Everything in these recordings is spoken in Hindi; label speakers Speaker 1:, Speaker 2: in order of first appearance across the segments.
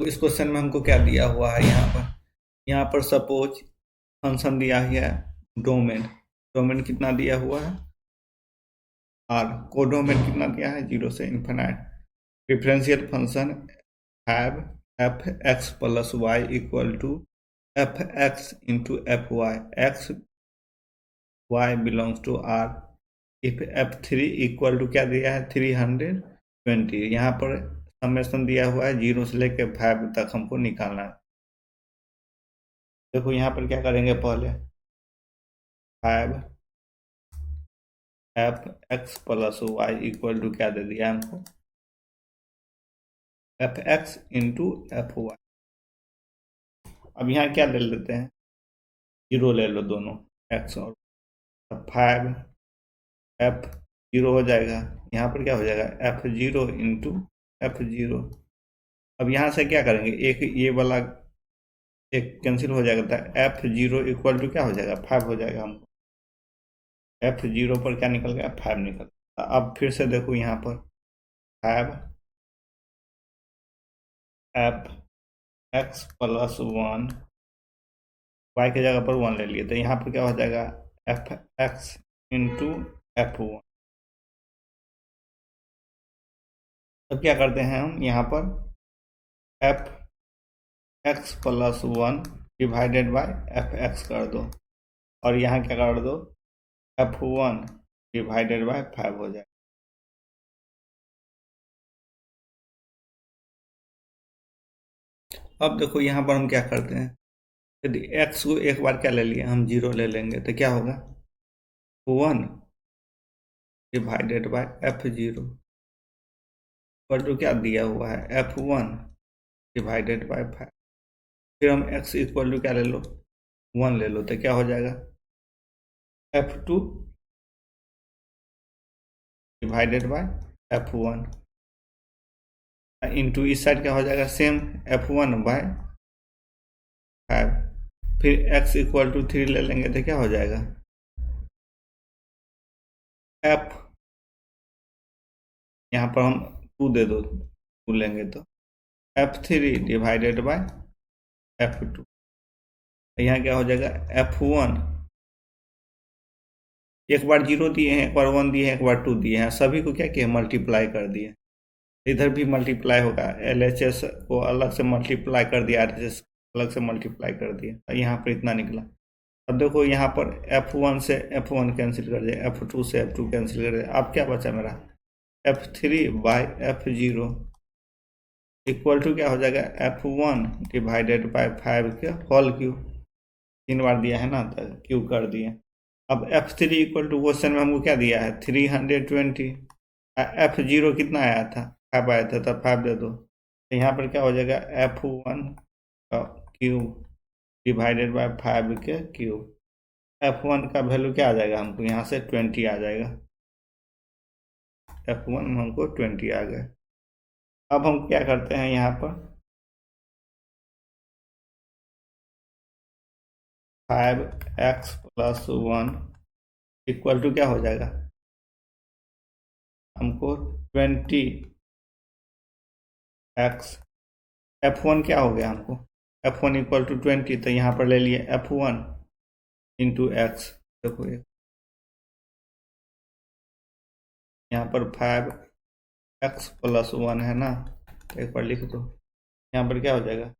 Speaker 1: इस क्वेश्चन में हमको क्या दिया हुआ है यहाँ पर सपोज फंक्शन दिया है डोमेन कितना दिया हुआ है आर, कोडोमेन कितना दिया है 0 से infinite. Differential function have F X plus Y equal to F X into F Y, X Y belongs to R if F three equal to क्या दिया है 320। यहाँ पर समेशन दिया हुआ है 0 से लेकर 5 तक हमको निकालना है। देखो यहाँ पर क्या करेंगे, पहले 5 F X plus Y equal to क्या दे दिया हमको F X into F Y. अब यहाँ क्या ले लेते हैं 0 ले लो दोनों एक्स और 5 एफ 0 हो जाएगा, यहाँ पर क्या हो जाएगा एफ 0 इंटू एफ 0। अब यहाँ से क्या करेंगे, एक ये वाला एक कैंसिल हो जाएगा, एफ 0 इक्वल टू क्या हो जाएगा 5 हो जाएगा। हमको एफ 0 पर क्या निकल गया 5 निकल गया। अब फिर से देखो यहाँ पर 5 एफ एक्स प्लस 1 वाई की जगह पर 1 ले लिए, तो यहाँ पर क्या हो जाएगा एफ एक्स इंटू एफ 1। अब क्या करते हैं हम यहाँ पर F X plus 1 divided by F x कर दो, और यहाँ क्या कर दो f1 डिवाइडेड बाय 5 हो जाए। अब देखो यहाँ पर हम क्या करते हैं, यदि x को एक बार क्या ले लिए हम 0 ले लेंगे तो क्या होगा 1 डिवाइडेड बाय f0 पर जो क्या दिया हुआ है f1 डिवाइडेड बाय 5। फिर हम x इक्वल टू क्या ले लो 1 ले लो, तो क्या हो जाएगा f2 divided by f1 into इस साइड क्या हो जाएगा सेम f1 बाय 5। फिर x इक्वल टू 3 ले लेंगे तो क्या हो जाएगा f, यहाँ पर हम 2 दे दो 2 लेंगे तो f3 डिवाइडेड बाय f2। यहाँ क्या हो जाएगा f1 एक बार 0 दिए हैं, एक बार 1 दिए हैं, एक बार 2 दिए हैं, सभी को क्या किया मल्टीप्लाई कर दिए। इधर भी मल्टीप्लाई होगा, LHS को अलग से मल्टीप्लाई कर दिया, RHS अलग से मल्टीप्लाई कर दिया, यहाँ पर इतना निकला। अब देखो यहाँ पर f1 से f1 कैंसिल कर दिया, f2 से f2 कैंसिल कर दिया। अब क्या बचा मेरा f3 bye f0 equal to क्या हो जाएगा f1 डिवाइडेड बाय 5 के होल क्यूब। 3 बार दिया है ना तो क्यूब कर दिए। अब f3 इक्वल टू क्वेश्चन में हमको क्या दिया है 320, f0 कितना आया था 5 आया था, तब 5 दे दो, तो यहाँ पर क्या हो जाएगा f1 का क्यूब डिवाइडेड बाय 5 के क्यूब। f1 का वैल्यू क्या आ जाएगा हमको यहाँ से 20 आ जाएगा, f1 में हमको 20 आ गए। अब हम क्या करते हैं यहाँ पर 5x प्लस 1 इक्वल टू क्या हो जाएगा हमको 20x। f1 क्या हो गया हमको f1 इक्वल टू 20, तो यहाँ पर ले लिए f1 इंटू एक्स। देखो यहाँ पर 5x प्लस 1 है ना, तो एक बार लिख दो, यहाँ पर क्या हो जाएगा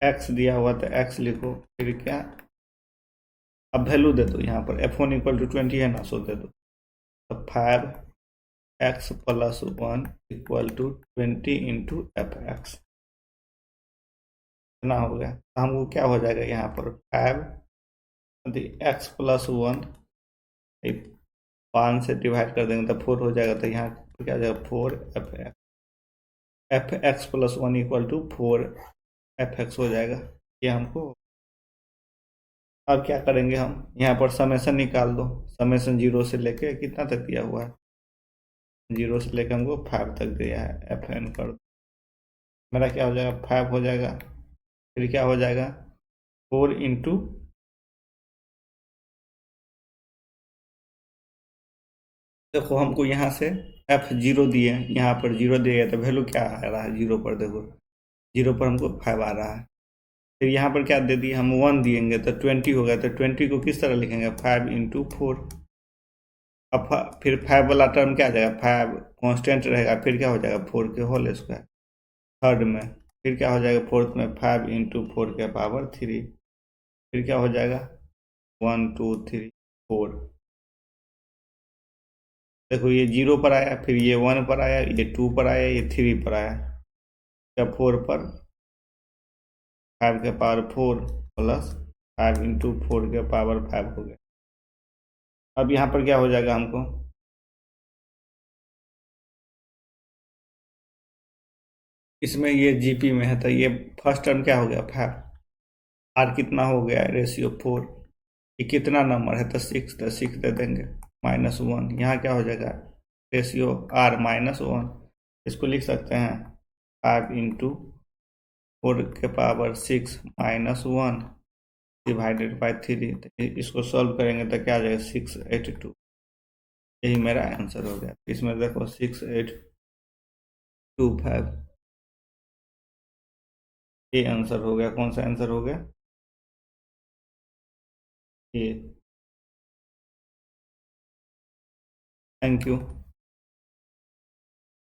Speaker 1: x दिया हुआ तो x लिखो, फिर क्या अब वैल्यू दे दो, यहाँ पर f1 इक्वल टू 20 है ना, सो दे दो, तो 5x plus 1 equal to 20 into F X इतना हो गया। तो हमको क्या हो जाएगा यहाँ पर 5x प्लस 1 5 से डिवाइड कर देंगे तो 4 हो जाएगा, तो यहाँ क्या हो जाएगा 4 F X plus 1 equal to 4 F X हो जाएगा ये हमको। अब क्या करेंगे हम यहाँ पर समेशन निकाल दो, समेशन 0 से लेके कितना तक दिया हुआ है 0 से लेकर हमको 5 तक दिया है, एफ एन कर दो, मेरा क्या हो जाएगा 5 हो जाएगा। फिर क्या हो जाएगा 4 इंटू देखो हमको यहाँ से F0 दिए, यहाँ पर 0 दिया गया तो वैल्यू क्या आ रहा है 0 पर, देखो 0 पर हमको 5 आ रहा है। फिर यहाँ पर क्या दे दिए, हम 1 दिएंगे तो 20 होगा, तो 20 को किस तरह लिखेंगे, 5 इंटू 4। अब फिर 5 वाला टर्म क्या आ जाएगा, 5 कॉन्स्टेंट रहेगा, फिर क्या हो जाएगा 4 के होल स्क्वायर थर्ड में, फिर क्या हो जाएगा फोर्थ में 5 इंटू 4 के पावर 3, फिर क्या हो जाएगा 1 2 3 4। देखो ये 0 पर आया, फिर ये 1 पर आया, ये 2 पर आया, ये 3 पर आया, जब 4 पर 5 के पावर 4 प्लस 5 इंटू 4 के पावर 5 हो गया। अब यहाँ पर क्या हो जाएगा हमको, इसमें ये जीपी में है तो ये फर्स्ट टर्म क्या हो गया 5, आर कितना हो गया रेशियो 4, ये कितना नंबर है तो 6, तो 6 दे देंगे -1, यहाँ क्या हो जाएगा रेशियो आर -1, इसको लिख सकते हैं 5 इंटू 4 के पावर 6 -1 डिवाइडेड बाई 3। इसको सॉल्व करेंगे तो क्या आ जाएगा 682, यही मेरा आंसर हो गया। इसमें देखो 6825 ये आंसर हो गया। कौन सा आंसर हो गया, ये। Thank you.